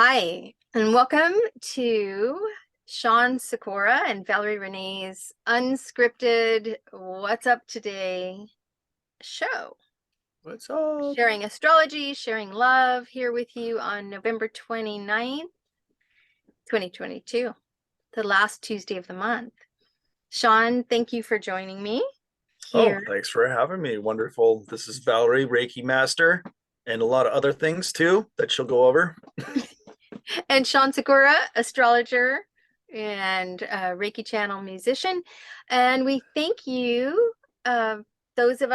Hi, and welcome to Shawn Sykora and Valorie Renee's Unscripted What's Up Today show. What's up? Sharing astrology, sharing love here with you on November 29th, 2022, the last Tuesday of the month. Shawn, thank you for joining me here. Oh, thanks for having me. Wonderful. This is Valorie, Reiki Master, and a lot of other things too that she'll go over. And Shawn Sykora, astrologer and Reiki channel musician. And we thank you, those of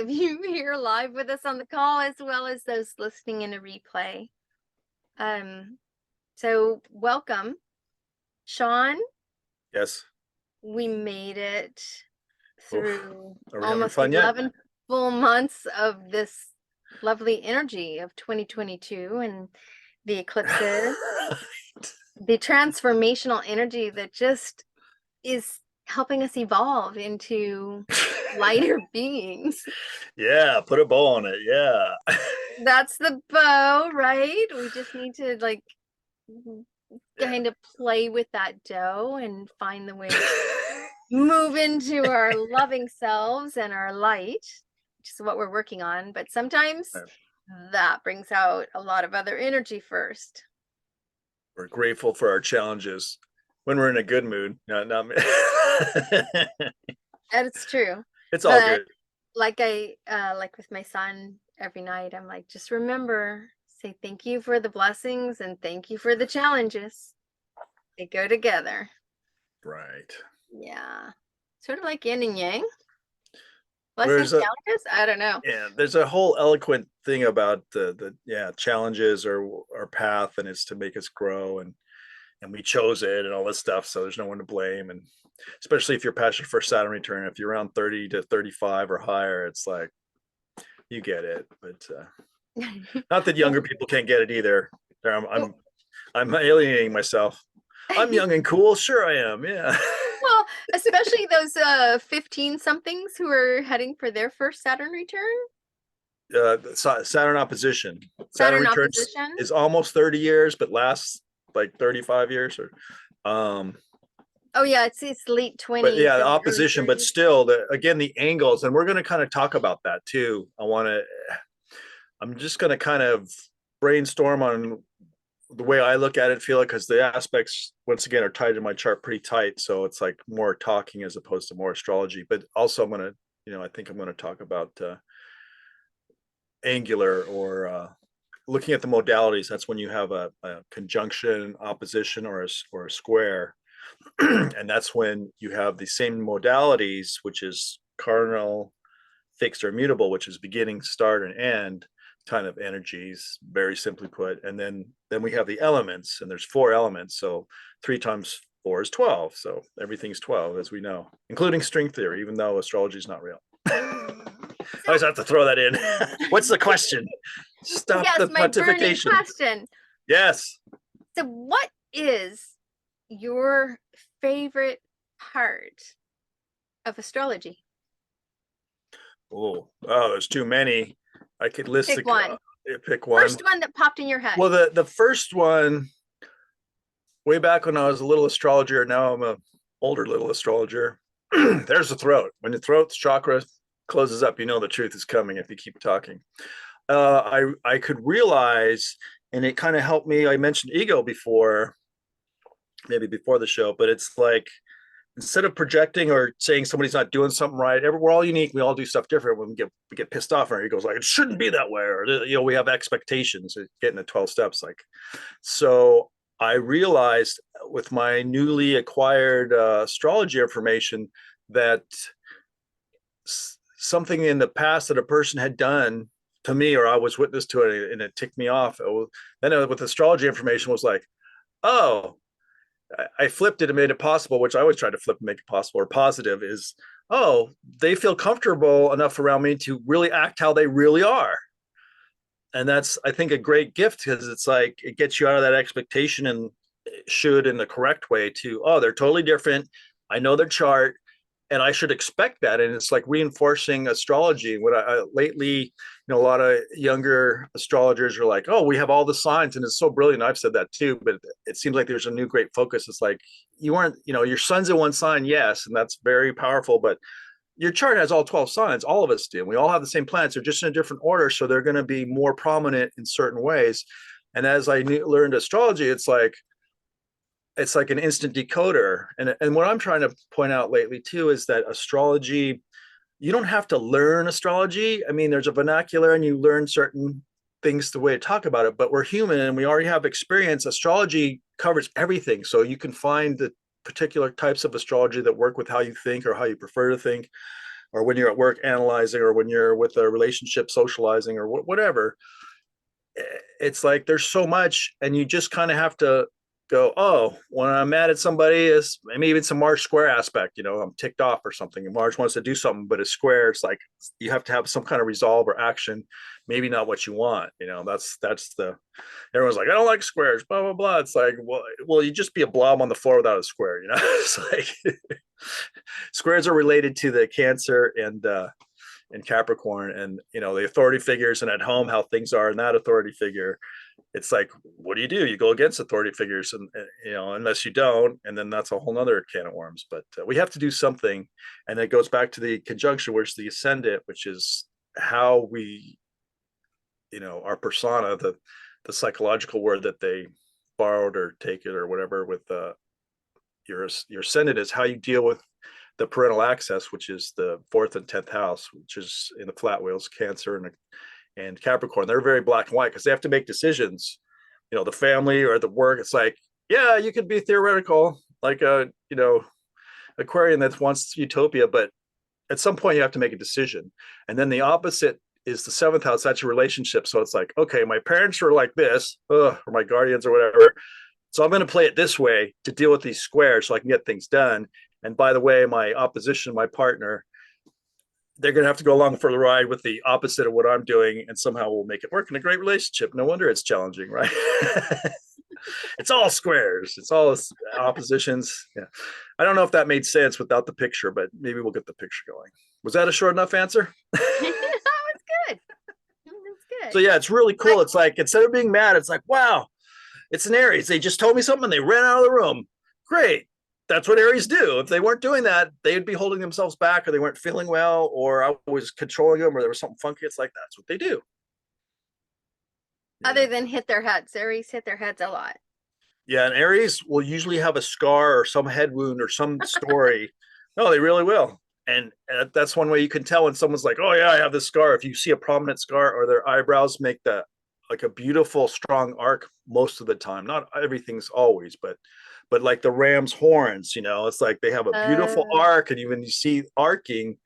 you here live with us on the call, as well as those listening in a replay. So welcome, Shawn. Yes. We made it through almost 11 full months of this lovely energy of 2022 and the eclipses, the transformational energy that just is helping us evolve into lighter beings. Yeah, put a bow on it. Yeah. That's the bow, right? We just need to kind of play with that dough and find the way to move into our loving selves and our light, which is what we're working on. But sometimes that brings out a lot of other energy first. We're grateful for our challenges when we're in a good mood. Not And it's true. It's all good. Like with my son every night, I'm like, just remember, say thank you for the blessings and thank you for the challenges. They go together. Right. Yeah. Sort of like yin and yang. Blessings, challenges? I don't know. Yeah, there's a whole eloquent thing about the challenges or our path, and it's to make us grow, and we chose it and all this stuff. So there's no one to blame, and especially if you're passionate for Saturn return, if you're around 30 to 35 or higher, it's like you get it. But not that younger people can't get it either. I'm alienating myself. I'm young and cool. Sure I am. Yeah. Well, especially those 15 somethings who are heading for their first Saturn return. Saturn opposition. Saturn return opposition is almost 30 years, but lasts like 35 years or oh yeah, it's late 20s. But yeah, the opposition, but still the angles, and we're going to kind of talk about that too. I'm just going to kind of brainstorm on the way I look at it, feel it, because the aspects once again are tied to my chart pretty tight. So it's like more talking as opposed to more astrology. But also I'm going to, I think I'm going to talk about angular or looking at the modalities. That's when you have a conjunction, opposition, or a square. And that's when you have the same modalities, which is cardinal, fixed, or mutable, which is beginning, start, and end kind of energies, very simply put. And then we have the elements, and there's 4 elements. So 3 times 4 is 12. So everything's 12, as we know, including string theory, even though astrology is not real. I always have to throw that in. What's the question? Stop the pontification. Question. Yes. So what is your favorite part of astrology? Oh, there's too many. I could list pick one. Pick one. First one that popped in your head. Well, the first one, way back when I was a little astrologer, now I'm a older little astrologer. There's the throat. When the throat chakra closes up, you know the truth is coming if you keep talking. I could realize, and it kind of helped me. I mentioned ego before, maybe before the show, but it's like, instead of projecting or saying somebody's not doing something right, we're all unique. We all do stuff different. When we get pissed off, and he goes like, it shouldn't be that way, or we have expectations. Getting the 12 steps, like. So I realized with my newly acquired astrology information that something in the past that a person had done to me, or I was witness to it, and it ticked me off. Then with astrology information was like, oh. I flipped it and made it possible, which I always try to flip and make it possible, or positive is, oh, they feel comfortable enough around me to really act how they really are. And that's, I think, a great gift, because it's like, it gets you out of that expectation and should in the correct way to, oh, they're totally different. I know their chart. and I should expect that. And it's like reinforcing astrology. What I lately, a lot of younger astrologers are like, oh, we have all the signs, and it's so brilliant. I've said that too, but it seems like there's a new great focus. It's like you aren't, your sun's in one sign, yes, and that's very powerful, but your chart has all 12 signs. All of us do. We all have the same planets. They're just in a different order, so they're going to be more prominent in certain ways. And as I learned astrology, it's like an instant decoder. And what I'm trying to point out lately too is that astrology, you don't have to learn astrology. I mean, there's a vernacular and you learn certain things the way to talk about it, but we're human and we already have experience. Astrology covers everything. So you can find the particular types of astrology that work with how you think or how you prefer to think, or when you're at work analyzing, or when you're with a relationship socializing, or whatever. It's like there's so much, and you just kind of have to go, oh, when I'm mad at somebody, is maybe even some Mars square aspect, I'm ticked off or something, and Mars wants to do something, but it's square. It's like you have to have some kind of resolve or action, maybe not what you want. That's the, everyone's like, I don't like squares, blah blah blah. It's like, well, you just be a blob on the floor without a square. It's like squares are related to the Cancer and Capricorn, and the authority figures, and at home how things are in that authority figure. It's like, what do? You go against authority figures, and unless you don't, and then that's a whole nother can of worms. But we have to do something, and it goes back to the conjunction, which is the ascendant, which is how we, our persona, the psychological word that they borrowed or take it or whatever with your ascendant is how you deal with the parental access, which is the 4th and 10th house, which is in the flat wheels, Cancer and Capricorn. They're very black and white because they have to make decisions, the family or the work. It's like, yeah, you could be theoretical, like a, Aquarian that wants utopia, but at some point you have to make a decision. And then the opposite is the 7th house. That's your relationship. So it's like, okay, my parents are like this, or my guardians or whatever. So I'm going to play it this way to deal with these squares so I can get things done. And by the way, my opposition, my partner, they're going to have to go along for the ride with the opposite of what I'm doing, and somehow we'll make it work in a great relationship. No wonder it's challenging, right? It's all squares. It's all oppositions. Yeah. I don't know if that made sense without the picture, but maybe we'll get the picture going. Was that a short enough answer? That was good. That's good. So yeah, it's really cool. It's like, instead of being mad, it's like, wow, it's an Aries. They just told me something and they ran out of the room. Great. That's what Aries do. If they weren't doing that, they'd be holding themselves back, or they weren't feeling well, or I was controlling them, or there was something funky. It's like, that's what they do. Other than hit their heads. Aries hit their heads a lot. Yeah, and Aries will usually have a scar or some head wound or some story. No, they really will. And that's one way you can tell when someone's like, oh yeah, I have this scar. If you see a prominent scar, or their eyebrows make like a beautiful strong arc most of the time. Not everything's always, but like the ram's horns, it's like they have a beautiful arc, and when you see arcing,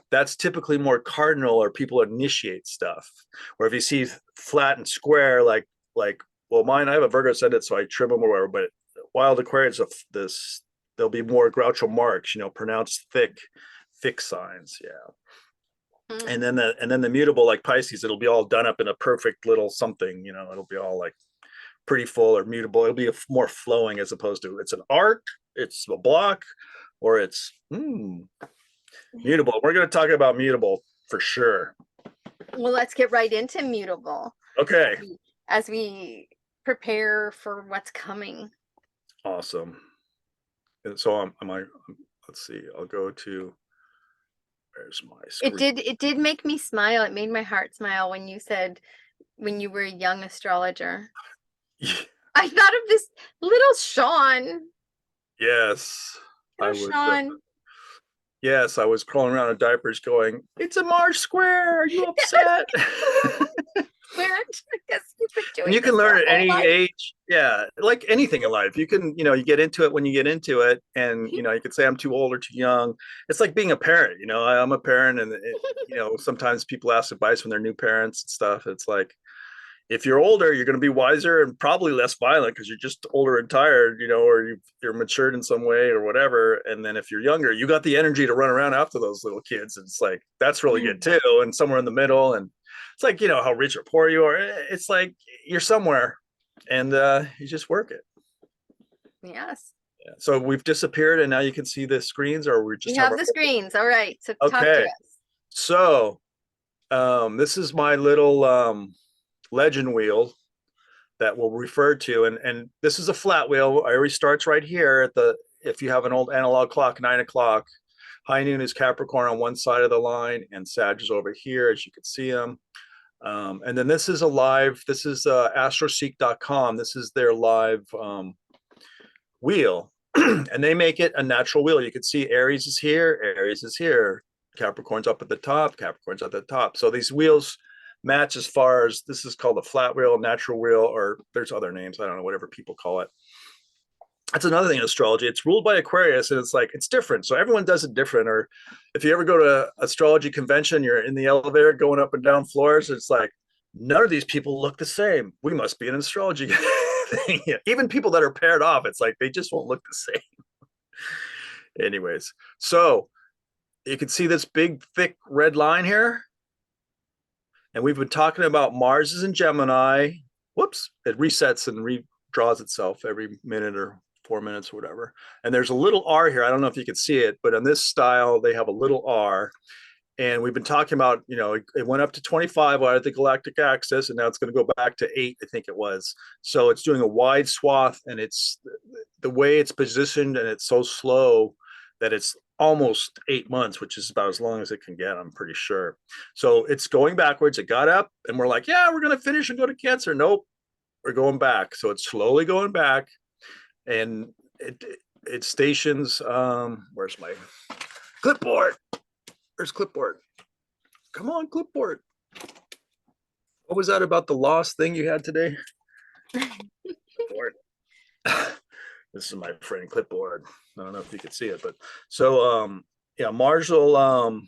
that's typically more cardinal, or people initiate stuff. Or if you see flat and square, like well, mine, I have a Virgo ascendant, so I trim them or whatever, but wild Aquarians of this, there'll be more Groucho Marx, pronounced thick signs. Yeah. And then the mutable, like Pisces, it'll be all done up in a perfect little something, it'll be all like pretty full, or mutable. It'll be more flowing, as opposed to it's an arc, it's a block, or it's mutable. We're going to talk about mutable for sure. Well, let's get right into mutable. Okay. As we prepare for what's coming. Awesome. And so let's see, I'll go to, where's my screen? It did make me smile. It made my heart smile when you said, when you were a young astrologer. Yeah. I thought of this little Shawn. Yes. Shawn. Yes, I was crawling around in diapers going, it's a Mars square. Are you upset? And you can learn at any age. Yeah, like anything in life. You can, you get into it when you get into it. And, you could say I'm too old or too young. It's like being a parent. I'm a parent, and, sometimes people ask advice when they're new parents and stuff. It's like, if you're older, you're going to be wiser and probably less violent because you're just older and tired, or you're matured in some way or whatever. And then if you're younger, you got the energy to run around after those little kids. And it's like, that's really good too. And somewhere in the middle. And it's like, how rich or poor you are. It's like you're somewhere, and you just work it. Yes. So we've disappeared and now you can see the screens, or we We just have have our. the screens. All right. So talk to Okay. us. So this is my little legend wheel that we'll refer to. And this is a flat wheel. It always starts right here at the, if you have an old analog clock, 9 o'clock. High noon is Capricorn on one side of the line and Sag is over here, as you can see them. And then this is a live, this is astroseek.com. This is their live wheel. And they make it a natural wheel. You can see Aries is here, Aries is here, Capricorn's up at the top, Capricorn's at the top. So these wheels match as far as, this is called a flat wheel, natural wheel, or there's other names, I don't know, whatever people call it. That's another thing in astrology. It's ruled by Aquarius, and it's like, it's different. So everyone does it different. Or if you ever go to astrology convention, you're in the elevator going up and down floors, it's like, none of these people look the same. We must be an astrology thing. Even people that are paired off, it's like they just won't look the same. Anyways, so you can see this big, thick red line here. And we've been talking about Mars is in Gemini. Whoops, it resets and redraws itself every minute or 4 minutes or whatever. And there's a little R here. I don't know if you can see it, but on this style, they have a little R. And we've been talking about, it went up to 25 out of the galactic axis, and now it's going to go back to 8, I think it was. So it's doing a wide swath, and it's the way it's positioned, and it's so slow that it's almost 8 months, which is about as long as it can get, I'm pretty sure. So it's going backwards. It got up, and we're like, yeah, we're going to finish and go to Cancer. Nope, we're going back. So it's slowly going back, and it stations. Where's my clipboard? Where's clipboard? Come on, clipboard. What was that about the lost thing you had today? Clipboard. This is my friend clipboard. I don't know if you could see it, but so yeah, Mars will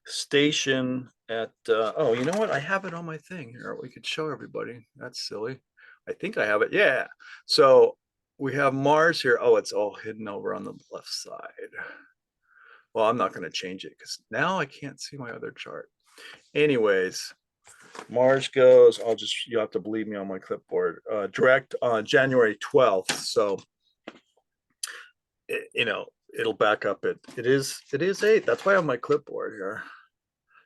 station at oh, you know what? I have it on my thing here. We could show everybody. That's silly. I think I have it. Yeah. So we have Mars here. Oh, it's all hidden over on the left side. Well, I'm not going to change it because now I can't see my other chart. Anyways, Mars goes, you have to believe me on my clipboard, direct on January 12th. So, it'll back up. It is 8. That's why I have my clipboard here.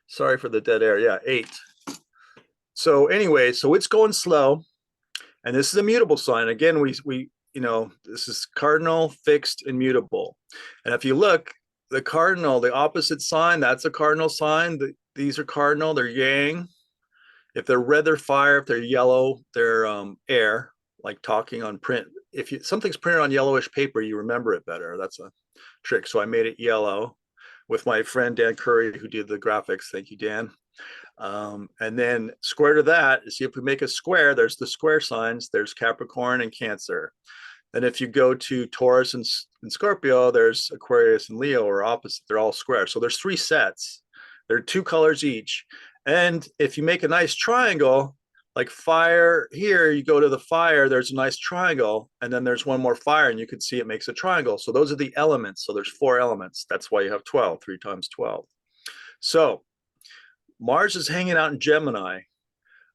Sorry for the dead air. Yeah, 8. So anyway, so it's going slow. And this is a mutable sign. Again, we this is cardinal, fixed, and mutable. And if you look, the cardinal, the opposite sign, that's a cardinal sign. These are cardinal, they're yang. If they're red, they're fire. If they're yellow, they're air, like talking on print. If something's printed on yellowish paper, you remember it better. That's a trick. So I made it yellow with my friend Dan Curry, who did the graphics. Thank you, Dan. And then square to that, see if we make a square, there's the square signs. There's Capricorn and Cancer. And if you go to Taurus and Scorpio, there's Aquarius and Leo, or opposite. They're all square. So there's 3 sets. There are 2 colors each. And if you make a nice triangle, like fire here, you go to the fire, there's a nice triangle, and then there's one more fire, and you can see it makes a triangle. So those are the elements. So there's 4 elements. That's why you have 12, 3 times 12. So Mars is hanging out in Gemini.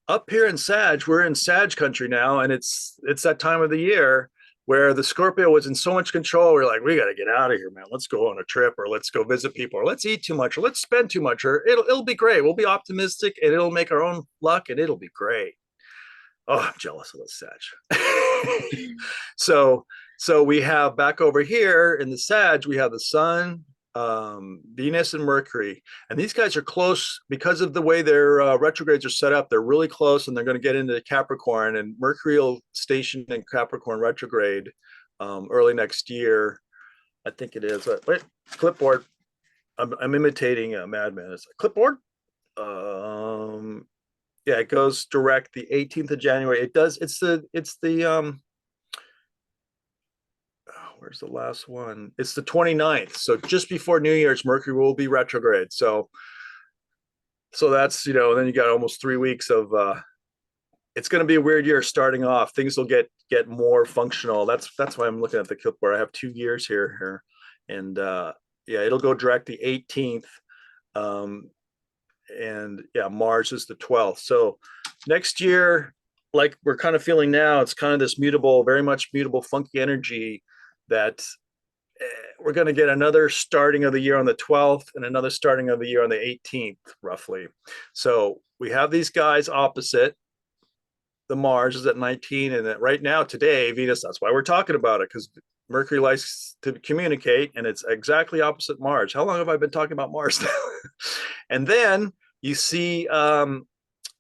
Up here in Sag, we're in Sag country now, and it's that time of the year where the Scorpio was in so much control. We're like, we got to get out of here, man. Let's go on a trip, or let's go visit people, or let's eat too much, or let's spend too much, or it'll be great. We'll be optimistic, and it'll make our own luck, and it'll be great. Oh, I'm jealous of this Sag. So we have back over here in the Sag, we have the Sun, Venus, and Mercury, and these guys are close because of the way their retrogrades are set up. They're really close, and they're going to get into Capricorn, and Mercury will station in Capricorn retrograde early next year. I think it is. Wait, clipboard. I'm imitating a madman. It's a clipboard. Yeah, it goes direct the 18th of January. It does. It's the where's the last one? It's the 29th. So just before New Year's, Mercury will be retrograde. So that's, then you got almost 3 weeks of, it's going to be a weird year starting off. Things will get more functional. That's why I'm looking at the clipboard. I have 2 years here. And yeah, it'll go direct the 18th. And yeah, Mars is the 12th. So next year, like we're kind of feeling now, it's kind of this mutable, very much mutable, funky energy. that we're going to get another starting of the year on the 12th and another starting of the year on the 18th, roughly. So we have these guys opposite. The Mars is at 19, and right now, today, Venus, that's why we're talking about it, because Mercury likes to communicate, and it's exactly opposite Mars. How long have I been talking about Mars now? And then you see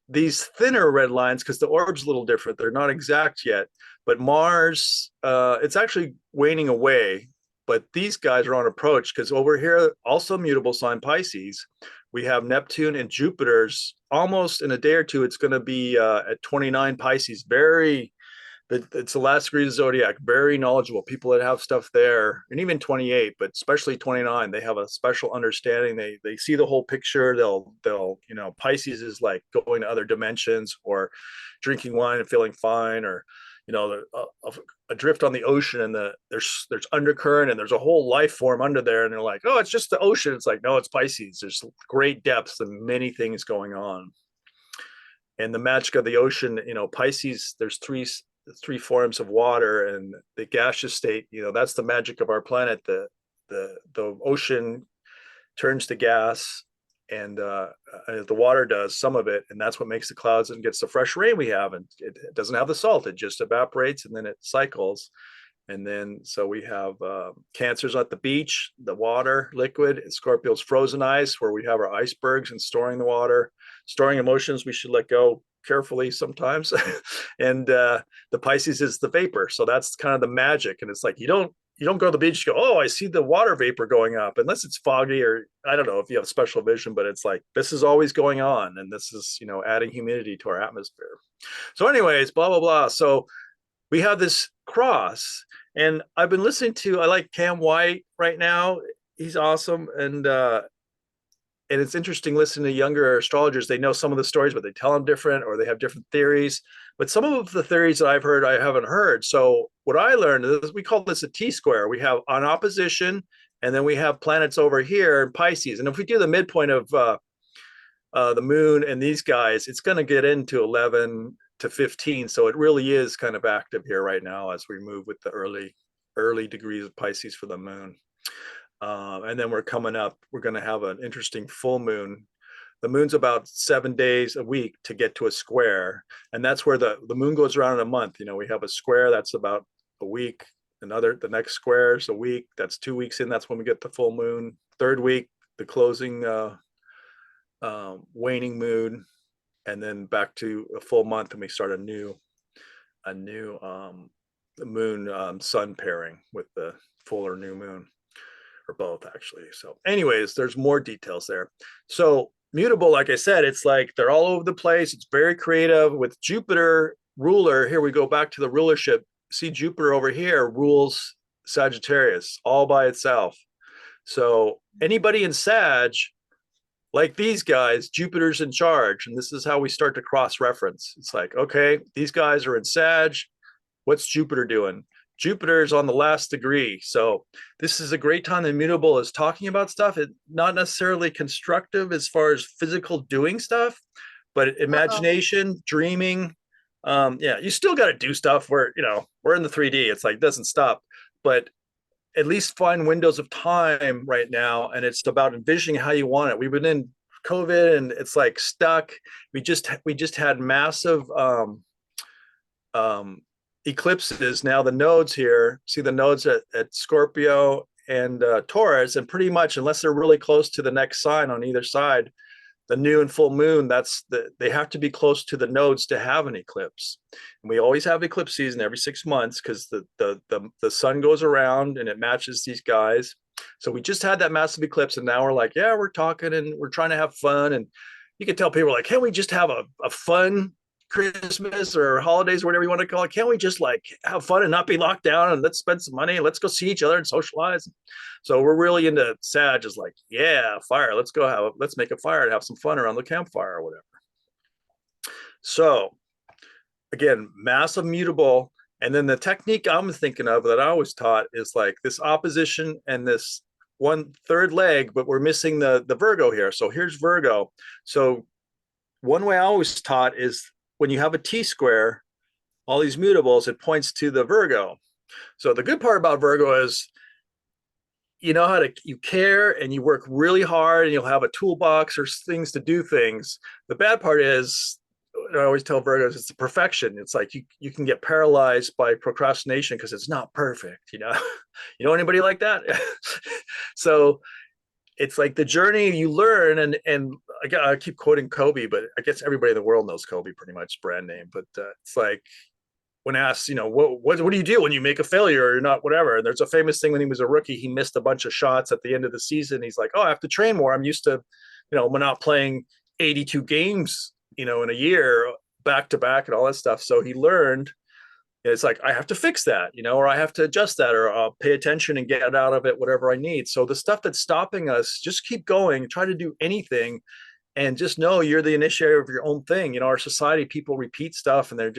these thinner red lines, because the orb's a little different. They're not exact yet, but Mars, it's actually waning away. But these guys are on approach, because over here, also mutable sign Pisces, we have Neptune and Jupiter's almost in a day or two. It's going to be at 29 Pisces. It's the last degree of the zodiac. Very knowledgeable people that have stuff there, and even 28, but especially 29. They have a special understanding. They see the whole picture. They'll Pisces is like going to other dimensions, or drinking wine and feeling fine, or adrift on the ocean, and there's undercurrent, and there's a whole life form under there, and they're like, oh, it's just the ocean. It's like, no, it's Pisces. There's great depths and many things going on. And the magic of the ocean, Pisces, there's three forms of water, and the gaseous state, that's the magic of our planet. The ocean turns to gas, and the water does some of it, and that's what makes the clouds and gets the fresh rain we have. And it doesn't have the salt, it just evaporates, and then it cycles. And then so we have Cancers at the beach, the water liquid, and Scorpio's frozen ice, where we have our icebergs and storing the water. Storing emotions we should let go carefully sometimes. And the Pisces is the vapor, so that's kind of the magic. And it's like you don't go to the beach, you go, oh, I see the water vapor going up, unless it's foggy, or I don't know if you have special vision, but it's like this is always going on, and this is adding humidity to our atmosphere. So anyways, blah blah blah. So we have this cross, and I've been listening to, I like Cam White right now. He's awesome. And it's interesting listening to younger astrologers. They know some of the stories, but they tell them different, or they have different theories. But some of the theories that I've heard, I haven't heard. So what I learned is we call this a T-square. We have an opposition, and then we have planets over here in Pisces. And if we do the midpoint of the moon and these guys, it's going to get into 11 to 15. So it really is kind of active here right now as we move with the early degrees of Pisces for the moon. And then we're going to have an interesting full moon. The moon's about 7 days a week to get to a square. And that's where the moon goes around in a month. We have a square that's about a week. The next square is a week. That's 2 weeks in. That's when we get the full moon. Third week, the closing waning moon. And then back to a full month, and we start a new moon sun pairing with the full or new moon. Or both, actually. So anyways, there's more details there. So mutable, like I said, it's like they're all over the place. It's very creative. With Jupiter ruler, here we go back to the rulership. See, Jupiter over here rules Sagittarius all by itself. So anybody in Sag, like these guys, Jupiter's in charge. And this is how we start to cross-reference. It's like, okay, these guys are in Sag. What's Jupiter doing? Jupiter is on the last degree. So this is a great time. The mutable is talking about stuff. It's not necessarily constructive as far as physical doing stuff, but imagination, dreaming. You still got to do stuff where, we're in the 3D. It's like, it doesn't stop, but at least find windows of time right now. And it's about envisioning how you want it. We've been in COVID, and it's like stuck. We just had massive, eclipses. Now the nodes here, see the nodes at Scorpio and Taurus, and pretty much unless they're really close to the next sign on either side, the new and full moon, they have to be close to the nodes to have an eclipse. And we always have eclipse season every 6 months, because the sun goes around and it matches these guys. So we just had that massive eclipse, and now we're like, yeah, we're talking and we're trying to have fun. And you can tell people like, can't we just have a fun Christmas or holidays or whatever you want to call it? Can't we just like have fun and not be locked down, and let's spend some money and let's go see each other and socialize? So we're really into Sag, is like, yeah, fire. Let's make a fire and have some fun around the campfire or whatever. So again, massive mutable. And then the technique I'm thinking of that I always taught is like this opposition and this one third leg, but we're missing the Virgo here. So here's Virgo. So one way I always taught is when you have a T-square, all these mutables, it points to the Virgo. So the good part about Virgo is you know how to you care and you work really hard and you'll have a toolbox or things to do things. The bad part is I always tell Virgos it's the perfection. It's like you can get paralyzed by procrastination because it's not perfect, you know. You know anybody like that? So it's like the journey you learn and I keep quoting Kobe, but I guess everybody in the world knows Kobe pretty much brand name. But it's like when asked, you know, what do you do when you make a failure or you're not whatever? And there's a famous thing when he was a rookie, he missed a bunch of shots at the end of the season. He's like, oh, I have to train more. I'm used to, you know, not playing 82 games, you know, in a year back to back and all that stuff. So he learned it's like I have to fix that, you know, or I have to adjust that, or I'll pay attention and get out of it whatever I need. So the stuff that's stopping us, just keep going, try to do anything, and just know you're the initiator of your own thing. You know, our society, people repeat stuff and they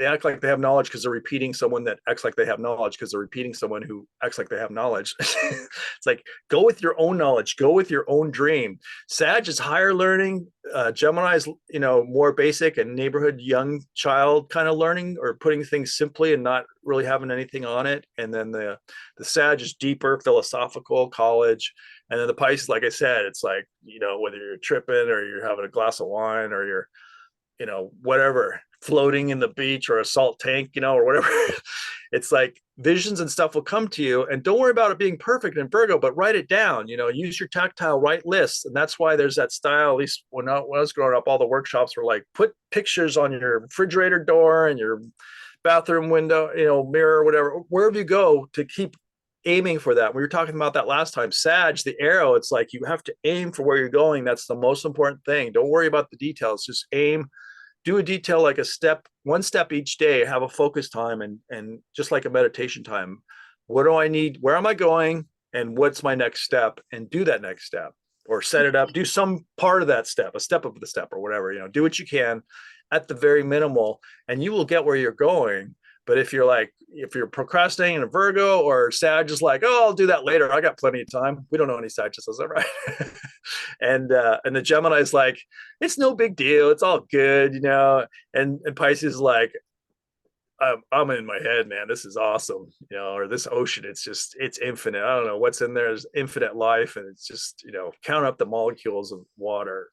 act like they have knowledge because they're repeating someone that acts like they have knowledge because they're repeating someone who acts like they have knowledge. It's like, go with your own knowledge, go with your own dream. Sag is higher learning. Gemini is, you know, more basic and neighborhood young child kind of learning or putting things simply and not really having anything on it. And then the Sag is deeper, philosophical, college. And then the Pisces, like I said, it's like, you know, whether you're tripping or you're having a glass of wine or you're, you know, whatever, floating in the beach or a salt tank, you know, or whatever. It's like visions and stuff will come to you, and don't worry about it being perfect in Virgo, but write it down, you know, use your tactile, write lists. And that's why there's that style. At least when I was growing up, all the workshops were like, put pictures on your refrigerator door and your bathroom window, you know, mirror, whatever, wherever you go, to keep aiming for that. We were talking about that last time. Sag, the arrow, it's like you have to aim for where you're going. That's the most important thing. Don't worry about the details, just aim. Do a detail like a step, one step each day, have a focus time, and just like a meditation time. What do I need? Where am I going? And what's my next step? And do that next step, or set it up, do some part of that step, a step of the step or whatever, you know, do what you can at the very minimal, and you will get where you're going. But if you're procrastinating a Virgo, or Sag is like, oh, I'll do that later, I got plenty of time. We don't know any Sagittarius, right? And the Gemini is like, it's no big deal, it's all good, you know. And Pisces is like, I'm in my head, man, this is awesome, you know, or this ocean, it's infinite. I don't know what's in there, is infinite life, and it's just, you know, count up the molecules of water.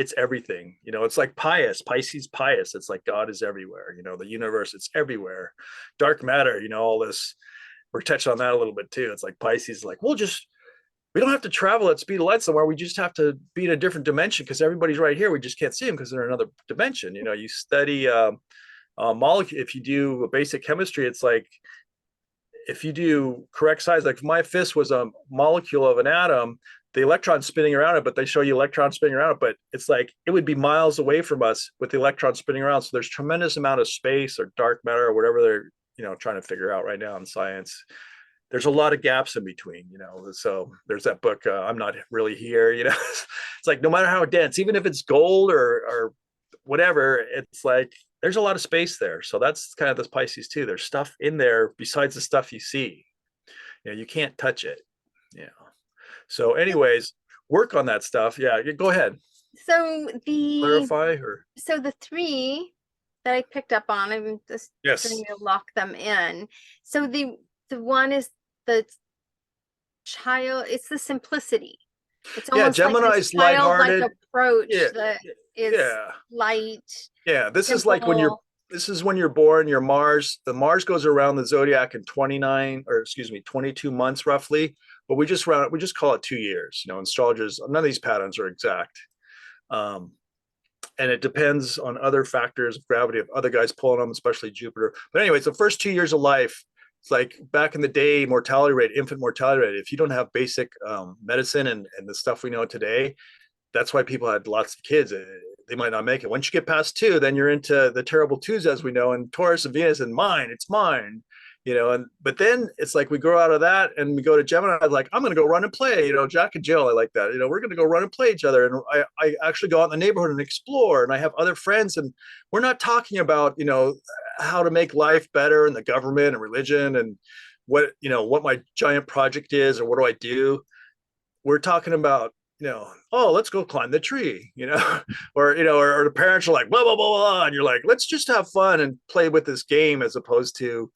It's everything, you know. It's like Pisces pious. It's like God is everywhere, you know, the universe, it's everywhere. Dark matter, you know, all this, we're touching on that a little bit too. It's like Pisces, like, we don't have to travel at speed of light somewhere. We just have to be in a different dimension because everybody's right here. We just can't see them because they're in another dimension. You know, you study molecule. If you do basic chemistry, it's like, if you do correct size, like if my fist was a molecule of an atom, the electron spinning around it, but they show you electrons spinning around it, but it's like it would be miles away from us with the electron spinning around. So there's tremendous amount of space or dark matter or whatever they're, you know, trying to figure out right now in science. There's a lot of gaps in between, you know. So there's that book, I'm Not Really Here, you know. It's like no matter how dense, even if it's gold or whatever, it's like there's a lot of space there. So that's kind of this Pisces too. There's stuff in there besides the stuff you see. You know, you can't touch it. You know. So, anyways, work on that stuff. Yeah, go ahead. So Clarify or the three that I picked up on, I'm just yes. trying to lock them in. So the one is the child, it's the simplicity. It's almost Gemini's like a lighthearted approach that is light. Yeah, this simple. is like this is when you're born, your the Mars goes around the zodiac in 22 months roughly, but we just call it 2 years. You know, astrologers, none of these patterns are exact. And it depends on other factors of gravity of other guys pulling them, especially Jupiter. But anyways, the first 2 years of life, it's like back in the day, mortality rate, infant mortality rate. If you don't have basic medicine and the stuff we know today, that's why people had lots of kids. They might not make it. Once you get past 2, then you're into the terrible 2s, as we know, and Taurus and Venus, and it's mine, you know. But then it's like we grow out of that and we go to Gemini. Like, I'm going to go run and play, you know, Jack and Jill. I like that. You know, we're going to go run and play each other. And I actually go out in the neighborhood and explore. And I have other friends, and we're not talking about, you know, how to make life better and the government and religion and what my giant project is or what do I do. We're talking about oh, let's go climb the tree, or the parents are like, blah, blah, blah, blah. And you're like, let's just have fun and play with this game as opposed to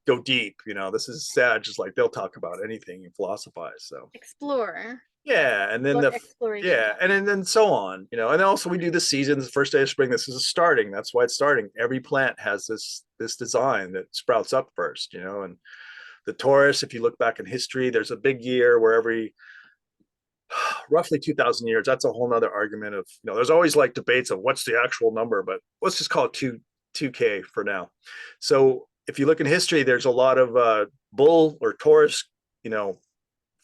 go deep. This is sad. Just like they'll talk about anything and philosophize. So Explore. yeah. And then Exploration. and then so on, and also we do the seasons, the first day of spring. This is a starting. That's why it's starting. Every plant has this design that sprouts up first, and the Taurus, if you look back in history, there's a big year where every roughly 2000 years, that's a whole nother argument of, there's always like debates of what's the actual number, but let's just call it 2K for now. So if you look in history, there's a lot of bull or Taurus,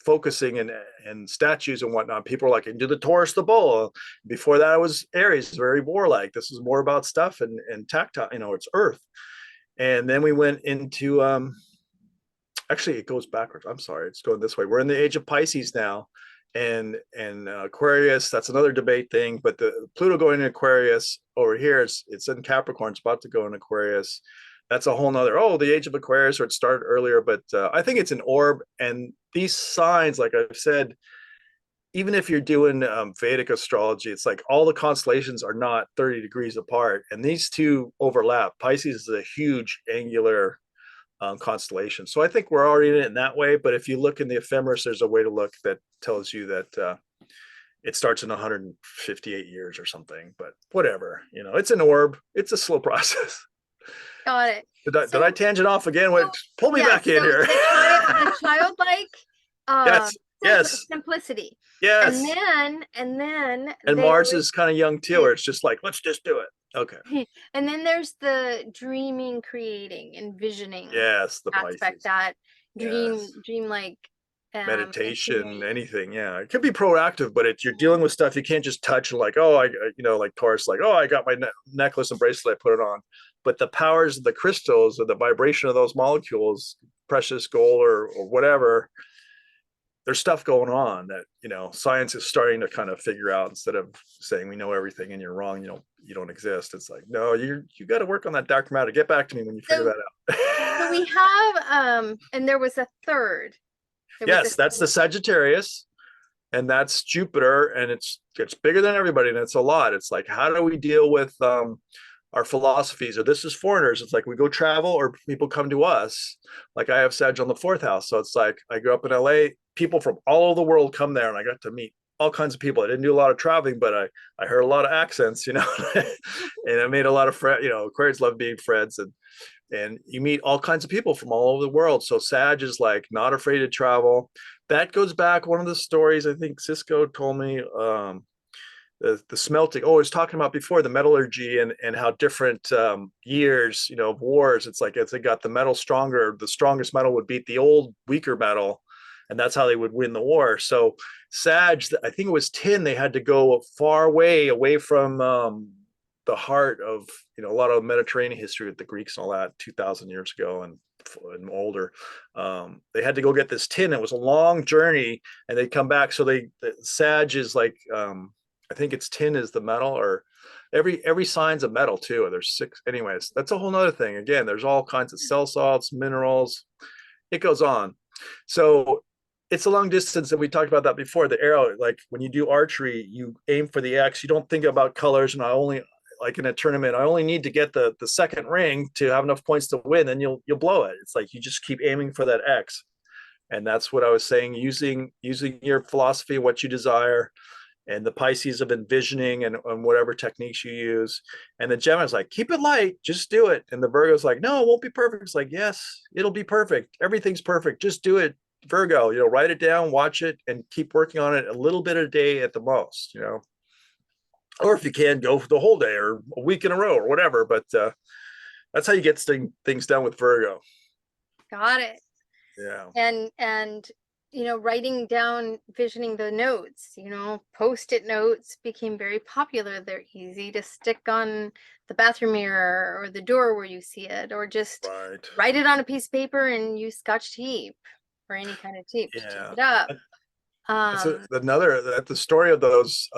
focusing and statues and whatnot. People are like, into the Taurus, the bull. Before that, it was Aries, very warlike. This is more about stuff and tactile, it's earth. And then we went into, actually it goes backwards. I'm sorry. It's going this way. We're in the age of Pisces now. And Aquarius, that's another debate thing, but the Pluto going in Aquarius over here, it's in Capricorn, it's about to go in Aquarius. That's a whole nother, the age of Aquarius, or it started earlier, but I think it's an orb. And these signs, like I've said, even if you're doing Vedic astrology, it's like all the constellations are not 30 degrees apart, and these two overlap. Pisces is a huge angular constellation. So I think we're already in it in that way. But if you look in the ephemeris, there's a way to look that tells you that it starts in 158 years or something. But whatever, it's an orb. It's a slow process. Got it. Did I tangent off again? Pull me back in here. The childlike yes. simplicity. Yes. And then Mars is kind of young too, where it's just like, let's just do it. Okay. And then there's the dreaming, creating, envisioning. Yes, the aspect, Pisces. that dreamlike meditation, anything. Yeah, it could be proactive, but you're dealing with stuff you can't just touch and like, like Taurus, like, I got my necklace and bracelet, I put it on. But the powers of the crystals or the vibration of those molecules, precious gold or whatever, there's stuff going on that science is starting to kind of figure out. Instead of saying we know everything and you're wrong, you don't exist. It's like, no, you got to work on that dark matter. Get back to me when you figure that out. So we have and there was a third. That's the Sagittarius, and that's Jupiter, and it's bigger than everybody, and it's a lot. It's like, how do we deal with our philosophies? Or this is foreigners. It's like we go travel, or people come to us. Like I have Sag on the 4th house, so it's like I grew up in LA. People from all over the world come there, and I got to meet all kinds of people. I didn't do a lot of traveling, but I heard a lot of accents, and I made a lot of friends. Aquarians love being friends, and you meet all kinds of people from all over the world. So Sag is like not afraid to travel. That goes back, one of the stories I think Cisco told me, the smelting. I was talking about before, the metallurgy and how different years, of wars. It's like, as they got the metal stronger, the strongest metal would beat the old weaker metal. And that's how they would win the war. So Sag, I think it was tin, they had to go far away from the heart of a lot of Mediterranean history with the Greeks and all that 2000 years ago and older. They had to go get this tin. It was a long journey, and they'd come back. So the Sag is like, I think it's tin is the metal, or every sign's a metal too. There's 6. Anyways, that's a whole nother thing. Again, there's all kinds of cell salts, minerals. It goes on. So it's a long distance, and we talked about that before. The arrow, like when you do archery, you aim for the X. You don't think about colors. And like in a tournament, I only need to get the second ring to have enough points to win, and you'll blow it. It's like you just keep aiming for that X. And that's what I was saying, using your philosophy, what you desire, and the Pisces of envisioning and whatever techniques you use. And the Gemini's like, keep it light, just do it. And the Virgo's like, no, it won't be perfect. It's like, yes, it'll be perfect. Everything's perfect. Just do it. Virgo, write it down, watch it, and keep working on it a little bit a day at the most, or if you can, go for the whole day or a week in a row or whatever. But that's how you get things done with Virgo. Got it. Yeah. And writing down, visioning the notes, post-it notes became very popular. They're easy to stick on the bathroom mirror or the door where you see it, or just write it on a piece of paper and use Scotch tape or any kind of tape to tape it up. The story of those,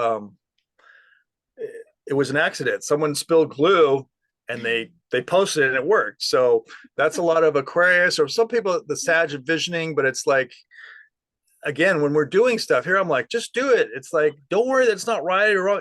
it was an accident. Someone spilled glue and they posted it and it worked. So that's a lot of Aquarius, or some people, the Sag envisioning, but it's like, again, when we're doing stuff here, I'm like, just do it. It's like, don't worry that it's not right or wrong.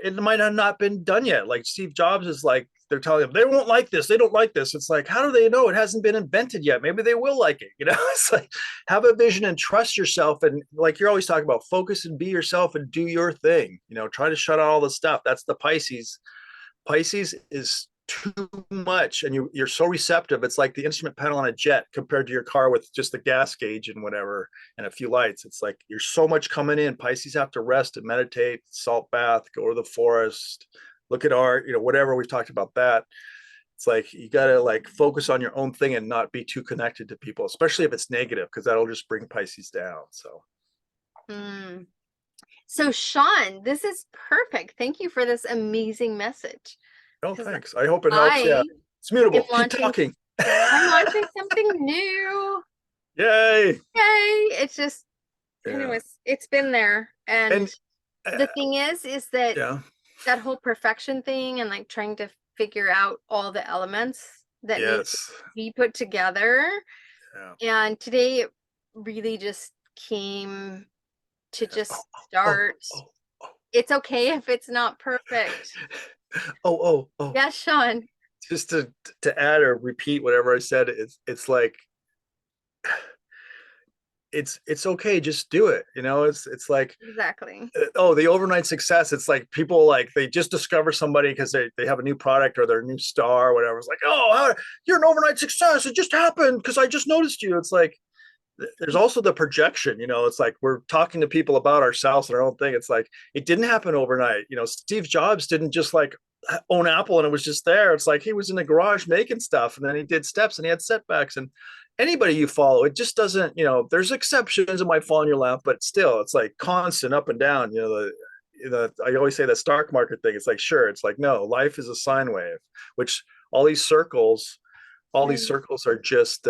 It might have not been done yet. Like Steve Jobs is like, they're telling them they won't like this. They don't like this. It's like, how do they know it hasn't been invented yet? Maybe they will like it. It's like, have a vision and trust yourself. And like you're always talking about, focus and be yourself and do your thing. Try to shut out all the stuff. That's the Pisces. Pisces is too much, and you're so receptive. It's like the instrument panel on a jet compared to your car with just the gas gauge and whatever and a few lights. It's like you're so much coming in. Pisces have to rest and meditate, salt bath, go to the forest, look at art, whatever. We've talked about that. It's like you got to like focus on your own thing and not be too connected to people, especially if it's negative, because that'll just bring Pisces down. So Shawn, this is perfect. Thank you for this amazing message. Oh, thanks. I hope it helps. Yeah, it's mutable. Keep talking. I'm launching something new. Yay. It's just, anyways, it's been there. And the thing is that that whole perfection thing and like trying to figure out all the elements that need to be put together. Yeah. And today it really just came to just start. It's okay if it's not perfect. Yeah, Shawn. Just to add or repeat whatever I said, it's like it's okay, just do it. It's like exactly. The overnight success. It's like people like they just discover somebody because they have a new product or they're a new star or whatever. It's like, you're an overnight success. It just happened because I just noticed you. It's like there's also the projection. It's like we're talking to people about ourselves and our own thing. It's like it didn't happen overnight. Steve Jobs didn't just like own Apple and it was just there. It's like he was in the garage making stuff and then he did steps and he had setbacks. And anybody you follow, it just doesn't, there's exceptions. It might fall in your lap, but still it's like constant up and down. I always say the stock market thing. It's like, sure. It's like, no, life is a sine wave, which all these circles are just,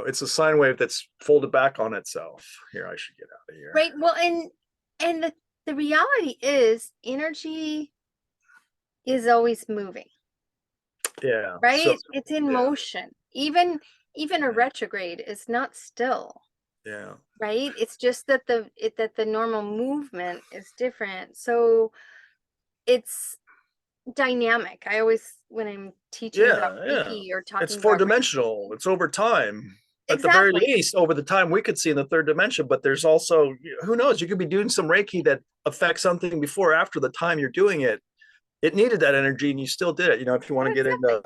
it's a sine wave that's folded back on itself. Here, I should get out of here. Right. Well, and the reality is energy is always moving. Yeah. Right. So, it's in motion. Even a retrograde is not still. Yeah. Right. It's just that the normal movement is different. So it's dynamic. I always, when I'm teaching about Reiki or talking, it's four-dimensional. It's over time. At the very least, over the time we could see in the third dimension. But there's also, who knows? You could be doing some Reiki that affects something before or after the time you're doing it. It needed that energy, and you still did it. If you want to get into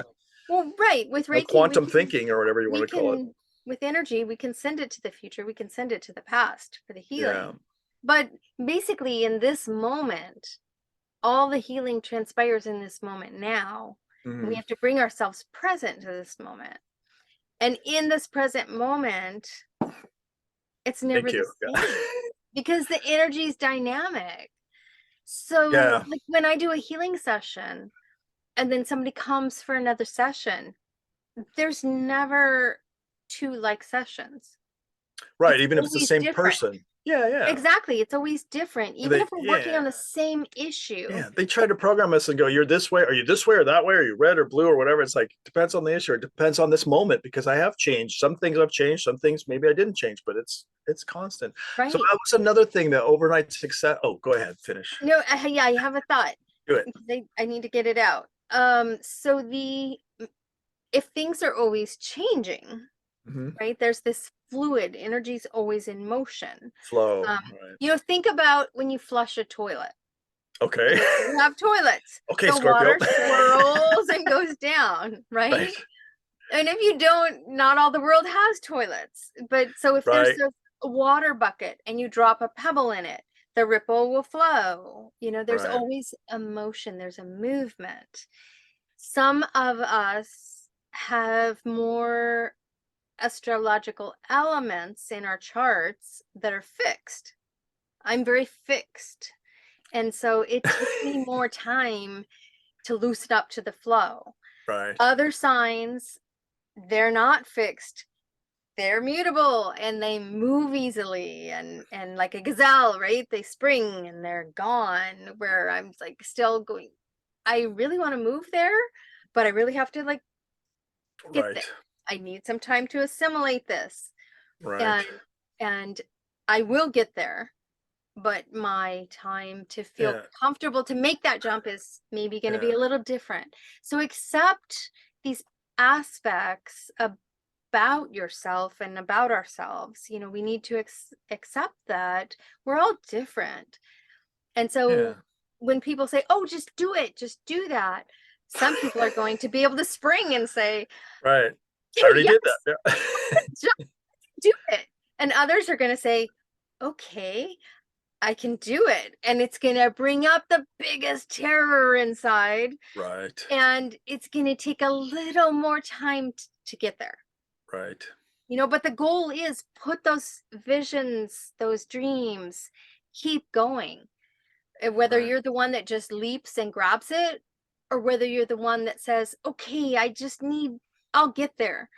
with Reiki, quantum thinking or whatever you want to call it. With energy, we can send it to the future. We can send it to the past for the healing. Yeah. But basically, in this moment, all the healing transpires in this moment now. Mm-hmm. And we have to bring ourselves present to this moment. And in this present moment, it's never the same because the energy is dynamic. So like when I do a healing session and then somebody comes for another session, there's never two like sessions. Right. It's even if it's the same person. Yeah. Exactly. It's always different. Even if we're working on the same issue. Yeah. They try to program us and go, you're this way. Are you this way or that way? Are you red or blue or whatever? It's like, depends on the issue. It depends on this moment because I have changed. Some things I've changed. Some things maybe I didn't change, but it's constant. Right. So that was another thing, the overnight success. Oh, go ahead. Finish. No. I have a thought. Do it. I need to get it out. So if things are always changing, mm-hmm. right? There's this fluid, energy's always in motion. Flow. Right. Think about when you flush a toilet. Okay. You have toilets. Okay, the Scorpio. Water swirls and goes down, right? And if you don't, not all the world has toilets. But so if there's a water bucket and you drop a pebble in it, the ripple will flow. There's always a motion. There's a movement. Some of us have more astrological elements in our charts that are fixed. I'm very fixed. And so it takes me more time to loosen up to the flow. Right. Other signs, they're not fixed. They're mutable and they move easily and like a gazelle, right? They spring and they're gone, where I'm like still going, I really want to move there, but I really have to like get there. I need some time to assimilate this. Right. and I will get there, but my time to feel Yeah. comfortable to make that jump is maybe going to be Yeah. a little different. So accept these aspects about yourself and about ourselves. You know, we need to accept that we're all different. And Yeah. so when people say, oh, just do it, just do that, some people are going to be able to spring and say, Right. I already yes, did that. Yeah. just do it. And others are going to say, okay, I can do it. And it's going to bring up the biggest terror inside. Right. And it's going to take a little more time to get there. Right. You know, but the goal is put those visions, those dreams, keep going. Whether Right. you're the one that just leaps and grabs it, or whether you're the one that says, okay, I'll get there.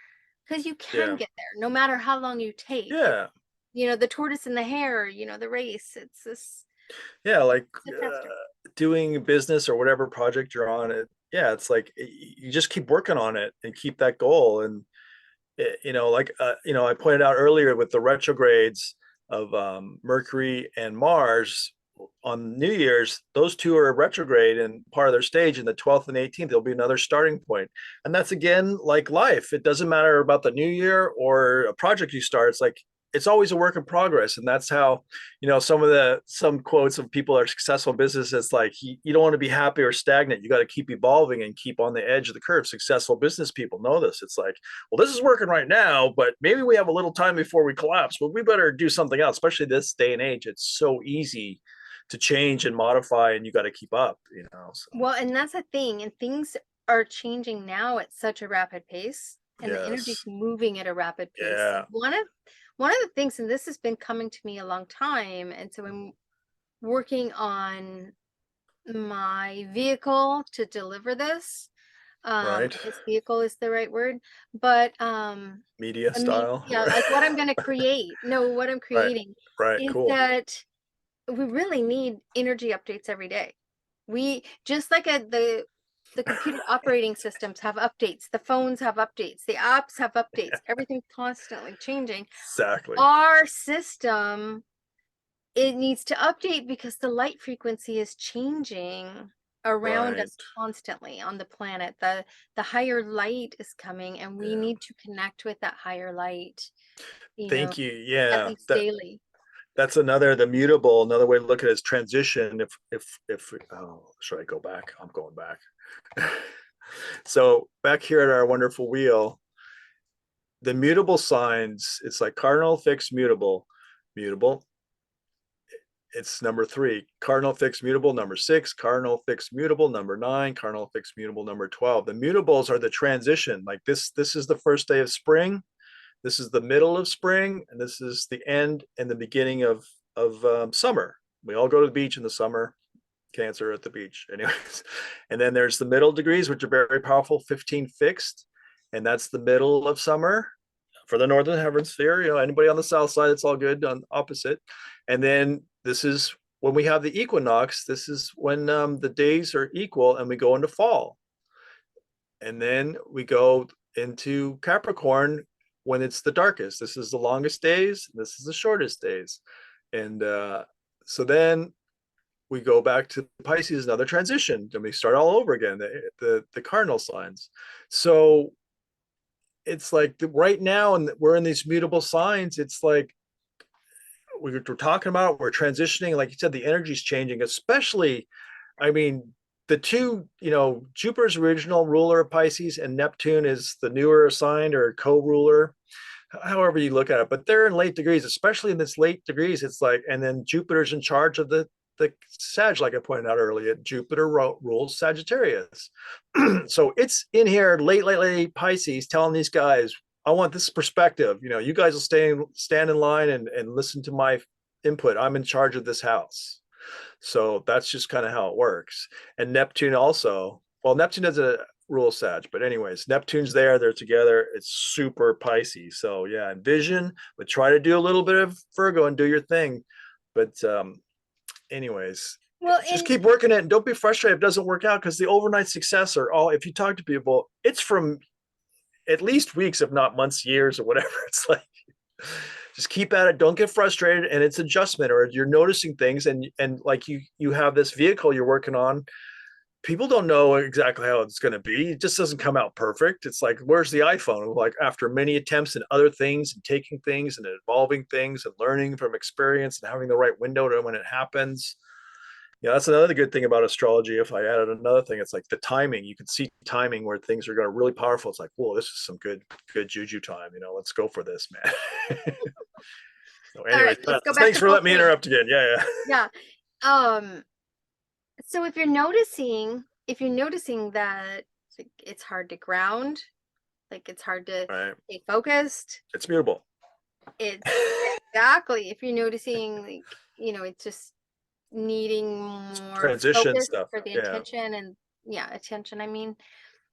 Because you can Yeah. get there, no matter how long you take. Yeah. You know, the tortoise and the hare, you know, the race. It's this, Yeah. Like it's faster. doing business or whatever project you're on. Yeah. It's like you just keep working on it and keep that goal. And like I pointed out earlier with the retrogrades of Mercury and Mars on New Year's, those two are retrograde and part of their stage. In the 12th and 18th, there'll be another starting point. And that's again like life. It doesn't matter about the new year or a project you start. It's like it's always a work in progress. And that's how, some quotes of people that are successful in business, it's like you don't want to be happy or stagnant. You got to keep evolving and keep on the edge of the curve. Successful business people know this. It's like, well, this is working right now, but maybe we have a little time before we collapse, but we better do something else, especially this day and age. It's so easy to change and modify, and you got to keep up. So Well, and that's a thing. And things are changing now at such a rapid pace, and the energy's yes. moving at a rapid pace. Yeah. One of the things, and this has been coming to me a long time, and so I'm working on my vehicle to deliver this. Right. This vehicle is the right word, but Media style. yeah, like what I'm going to create. No, what I'm Right. creating Right. is Cool. that we really need energy updates every day. We just like the computer operating systems have updates, the phones have updates, the apps have updates, everything's constantly changing. Exactly. Our system, it needs to update because the light frequency is changing around Right. us constantly on the planet. The higher light is coming, and we Yeah. need to connect with that higher light, you know, Thank you. at Yeah. least daily. That's the mutable. Another way to look at it is transition. If oh, should I go back? I'm going back. So back here at our wonderful wheel, the mutable signs, it's like cardinal, fixed, mutable, mutable. It's number 3, cardinal, fixed, mutable, number 6, cardinal, fixed, mutable, number 9, cardinal, fixed, mutable, number 12. The mutables are the transition. Like this is the first day of spring. This is the middle of spring, and this is the end and the beginning of summer. We all go to the beach in the summer. Cancer at the beach, anyways. And then there's the middle degrees, which are very powerful, 15 fixed, and that's the middle of summer for the northern hemisphere. Anybody on the south side, it's all good on opposite. And then this is when we have the equinox. This is when the days are equal, and we go into fall. And then we go into Capricorn when it's the darkest. This is the longest days. This is the shortest days. And so then we go back to Pisces, another transition, and we start all over again, the cardinal signs. So it's like right now, and we're in these mutable signs. It's like we're talking about, we're transitioning. Like you said, the energy's changing, especially, I mean, the two, Jupiter's original ruler of Pisces and Neptune is the newer sign or co-ruler, however you look at it, but they're in late degrees, especially in this late degrees. It's like, and then Jupiter's in charge of the Sag, like I pointed out earlier. Jupiter rules Sagittarius. So it's in here late Pisces telling these guys, I want this perspective. You guys will stand in line and listen to my input. I'm in charge of this house. So that's just kind of how it works. And Neptune also, well, Neptune doesn't rule Sag, but anyways, Neptune's there, they're together. It's super Pisces. So yeah, envision, but try to do a little bit of Virgo and do your thing. But anyways, Well, just keep working it and don't be frustrated if it doesn't work out, because the overnight success are all, if you talk to people, it's from at least weeks, if not months, years, or whatever. It's like just keep at it. Don't get frustrated. And it's adjustment, or you're noticing things, and like you have this vehicle you're working on. People don't know exactly how it's going to be. It just doesn't come out perfect. It's like, where's the iPhone? Like, after many attempts and other things and taking things and evolving things and learning from experience and having the right window to when it happens. Yeah, that's another good thing about astrology. If I added another thing, it's like the timing. You can see timing where things are going really powerful. It's like, whoa, this is some good juju time. Let's go for this, man. So All anyways, right, let's go back thanks to for full letting me swing. interrupt again. Yeah, Yeah. Um, so if you're noticing that like, it's hard to ground, like it's hard to yeah. Right. stay focused, It's mutable. it's exactly if you're noticing like, it's just needing more Transition focus stuff. for the Yeah. intention and attention. I mean,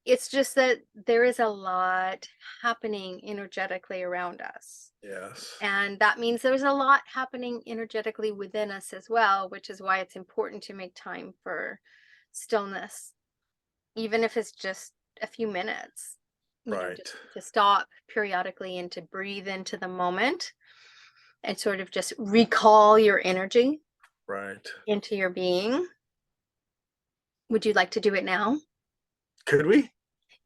it's just that there is a lot happening energetically around us. Yes. And that means there's a lot happening energetically within us as well, which is why it's important to make time for stillness, even if it's just a few minutes, Right. just to stop periodically and to breathe into the moment and sort of just recall your energy Right. into your being. Would you like to do it now? Could we?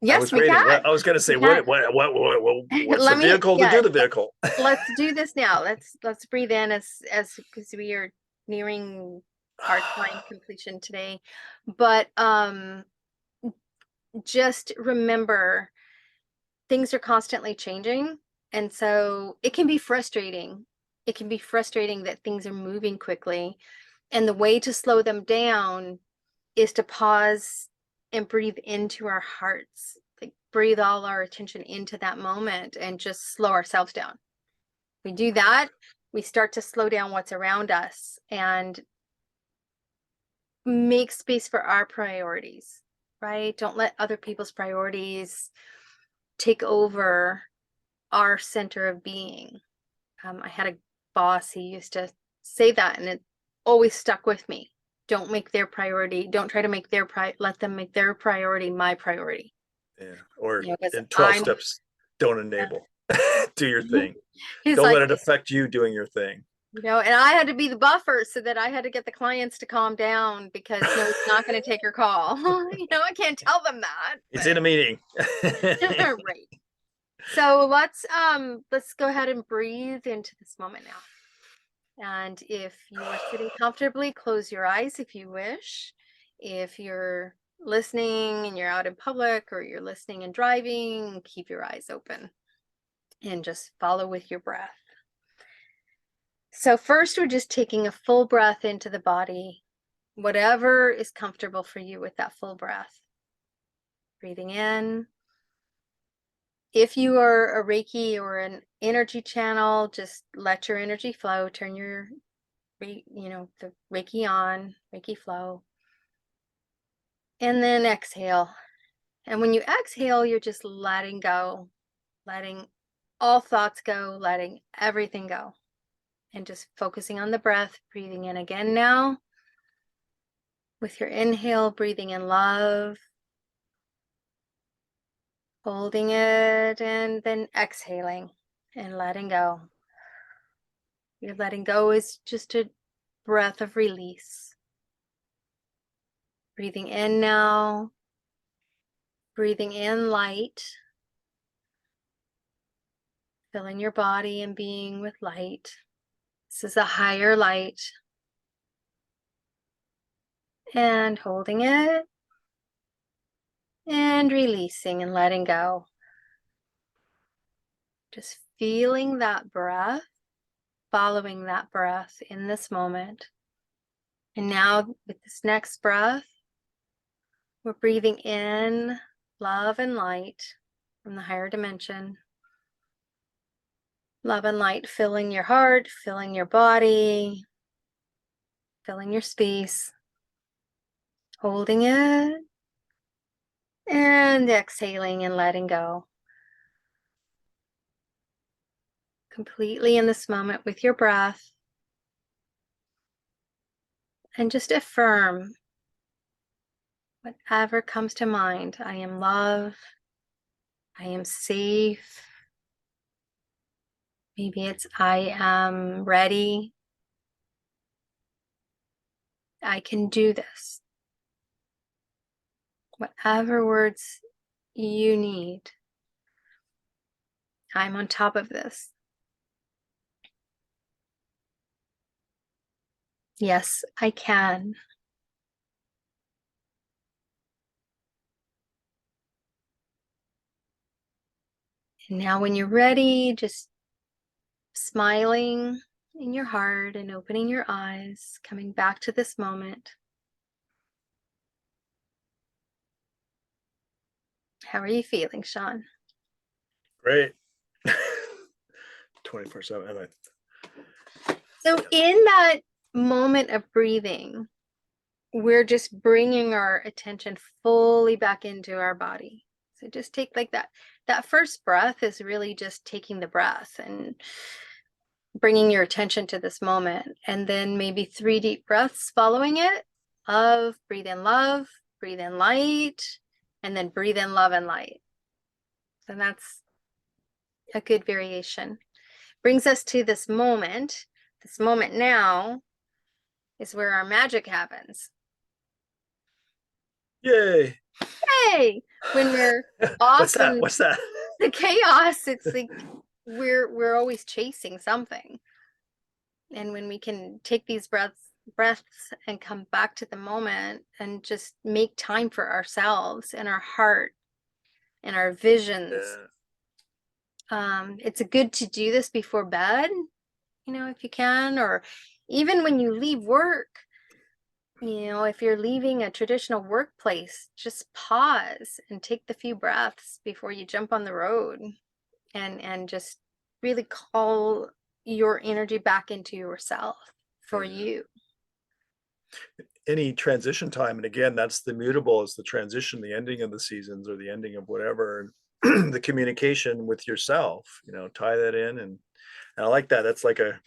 I Yes, was we waiting. can. I was going to We say, can. what's the Let me, vehicle to yeah, do the vehicle? let's do this now. Let's breathe in as because we are nearing our time completion today. But just remember things are constantly changing, and so it can be frustrating. It can be frustrating that things are moving quickly, and the way to slow them down is to pause and breathe into our hearts. Like breathe all our attention into that moment and just slow ourselves down. We do that, we start to slow down what's around us and make space for our priorities, right? Don't let other people's priorities take over our center of being. I had a boss, he used to say that, and it always stuck with me. Don't try to make let them make their priority my priority. Yeah. Or Because in 12 steps, don't enable. Do your thing. he's Don't like, let it affect you doing your thing. and I had to be the buffer so that I had to get the clients to calm down because no, he's not going to take your call. I can't tell them that, It's in a meeting. right. So let's go ahead and breathe into this moment now. And if you are sitting comfortably, close your eyes if you wish. If you're listening and you're out in public or you're listening and driving, keep your eyes open and just follow with your breath. So first, we're just taking a full breath into the body, whatever is comfortable for you with that full breath. Breathing in. If you are a Reiki or an energy channel, just let your energy flow. Turn your, the Reiki on, Reiki flow. And then exhale. And when you exhale, you're just letting go, letting all thoughts go, letting everything go. And just focusing on the breath, breathing in again now. With your inhale, breathing in love, holding it, and then exhaling and letting go. Your letting go is just a breath of release. Breathing in now, breathing in light, filling your body and being with light. This is a higher light. And holding it and releasing and letting go. Just feeling that breath, following that breath in this moment. And now with this next breath, we're breathing in love and light from the higher dimension. Love and light filling your heart, filling your body, filling your space. Holding it and exhaling and letting go. Completely in this moment with your breath. And just affirm whatever comes to mind. I am love. I am safe. Maybe it's I am ready. I can do this. Whatever words you need. I'm on top of this. Yes, I can. And now when you're ready, just smiling in your heart and opening your eyes, coming back to this moment. How are you feeling, Shawn? Great. 24/7. So in that moment of breathing, we're just bringing our attention fully back into our body. So just take like that first breath is really just taking the breath and bringing your attention to this moment, and then maybe 3 deep breaths following it. Breathe in love, breathe in light, and then breathe in love and light. So that's a good variation. Brings us to this moment. This moment now is where our magic happens. Yay. Hey, when we're off What's that? What's that? the chaos, it's like we're always chasing something. And when we can take these breaths and come back to the moment and just make time for ourselves and our heart and our visions. It's good to do this before bed, if you can, or even when you leave work. If you're leaving a traditional workplace, just pause and take the few breaths before you jump on the road, and just really call your energy back into yourself for you. Any transition time, and again, that's the mutable, is the transition, the ending of the seasons or the ending of whatever, and the communication with yourself, tie that in. And I like that. That's like a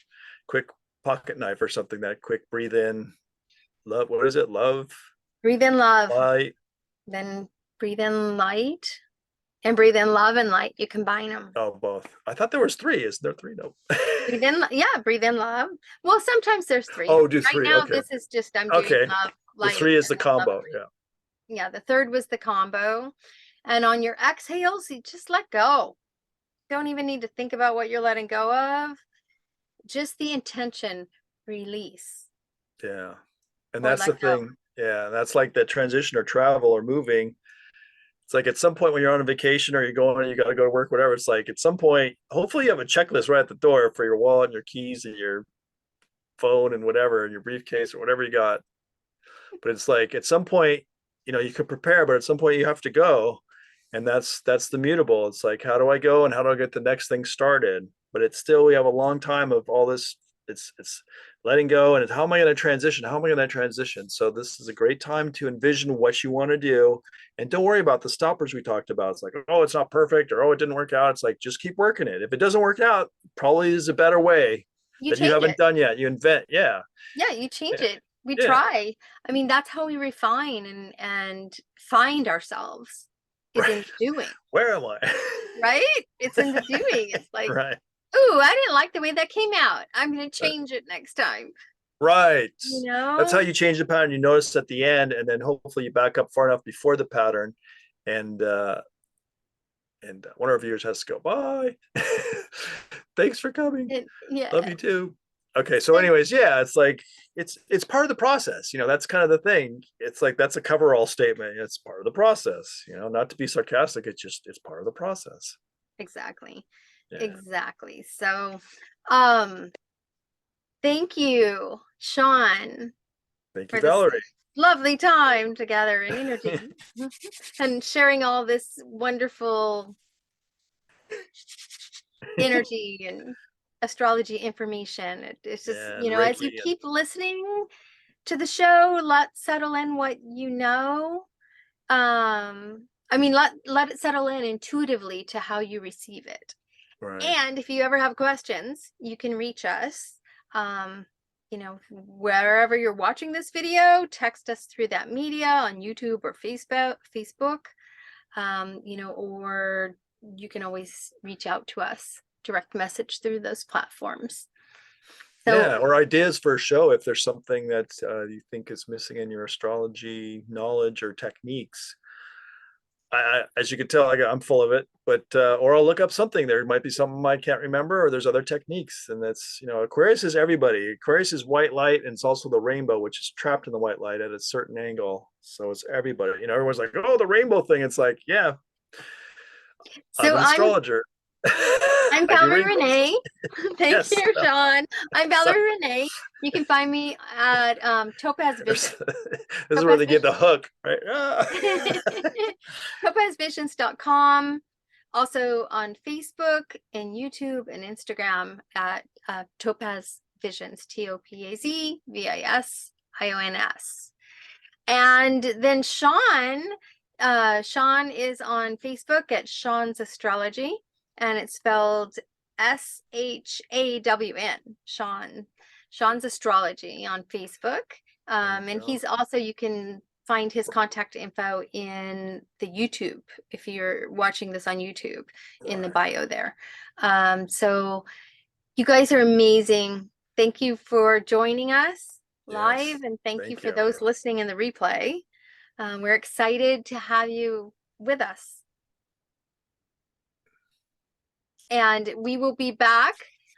quick pocket knife or something. That quick breathe in, love. What is it? Love. Breathe in love. Light. Then breathe in light and breathe in love and light. You combine them. Oh, both. I thought there was 3. Is there 3? No. Breathe in, breathe in love. Well, sometimes there's 3. Oh, do right 3. now, Okay. This is just I'm doing love, The light. 3 is the combo. Yeah. Yeah, the 3rd was the combo. And on your exhales, you just let go. Don't even need to think about what you're letting go of. Just the intention, release. Yeah. And that's the thing. Yeah. That's like the transition or travel or moving. It's like at some point when you're on a vacation or you're going, you got to go to work, whatever. It's like at some point, hopefully you have a checklist right at the door for your wallet and your keys and your phone and whatever, and your briefcase or whatever you got. But it's like at some point, you could prepare, but at some point you have to go. And that's the mutable. It's like, how do I go and how do I get the next thing started? But it's still, we have a long time of all this. It's letting go, and it's, how am I going to transition? How am I going to transition? So this is a great time to envision what you want to do, and don't worry about the stoppers we talked about. It's like, oh, it's not perfect, or oh, it didn't work out. It's like, just keep working it. If it doesn't work out, probably is a better way that you haven't done yet. You invent. Yeah, you change it. We try. I mean, that's how we refine and find ourselves, is in doing. Where am I? Right? It's in the doing. It's like, right. Ooh, I didn't like the way that came out. I'm going to change it next time. Right. That's how you change the pattern. You notice at the end, and then hopefully you back up far enough before the pattern, and one of our viewers has to go, bye. Thanks for coming. Love you too. Okay. So anyways, it's like, it's part of the process. That's kind of the thing. It's like, that's a coverall statement. It's part of the process, not to be sarcastic. It's part of the process. Exactly. Yeah. Exactly. So, thank you, Shawn. Thank you, Valorie. Lovely time together in energy and sharing all this wonderful energy and astrology information. It's just, as you keep listening to the show, let settle in what you know. Let it settle in intuitively to how you receive it. Right. And if you ever have questions, you can reach us. Wherever you're watching this video, text us through that media on YouTube or Facebook, or you can always reach out to us direct message through those platforms. So, yeah, or ideas for a show if there's something that you think is missing in your astrology knowledge or techniques. As you can tell, I'm full of it, but or I'll look up something. There might be something I can't remember, or there's other techniques, and that's, you know, Aquarius is everybody. Aquarius is white light, and it's also the rainbow, which is trapped in the white light at a certain angle. So it's everybody. You know, everyone's like, "Oh, the rainbow thing." It's like, yeah, I'm so an astrologer. I'm I do Valorie rainbows. Renee. Thank Yes. you, Shawn. I'm Sorry. Valorie Renee. You can find me at Topaz Vision. This is where Topaz they get the Vision. hook, right? Ah. TopazVisions.com. Also on Facebook and YouTube and Instagram at Topaz Visions, TOPAZVISIONS. And then Shawn is on Facebook at Shawn's Astrology, and it's spelled SHAWN, Shawn's Astrology on Facebook. And he's also, you can find his contact info in the YouTube if you're watching this on YouTube, in the bio there. So you guys are amazing. Thank you for joining us live, Yes. and thank you Thank for you. those listening in the replay. We're excited to have you with us. And we will be back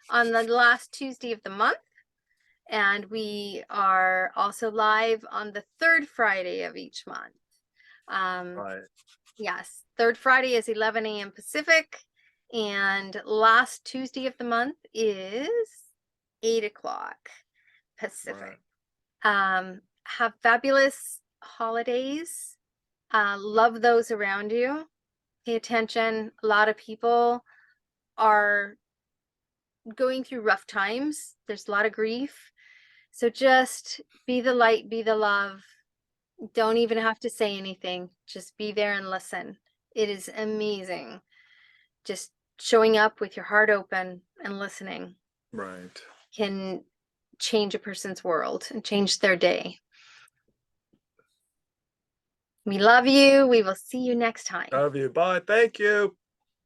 on the last Tuesday of the month. And we are also live on the third Friday of each month. Right. Yes, third Friday is 11 a.m. Pacific. And last Tuesday of the month is 8 o'clock Pacific. Right. Have fabulous holidays. Love those around you. Pay attention. A lot of people are going through rough times. There's a lot of grief. So just be the light, be the love. Don't even have to say anything. Just be there and listen. It is amazing. Just showing up with your heart open and listening. Right. Can change a person's world and change their day. We love you. We will see you next time. Love you. Bye. Thank you.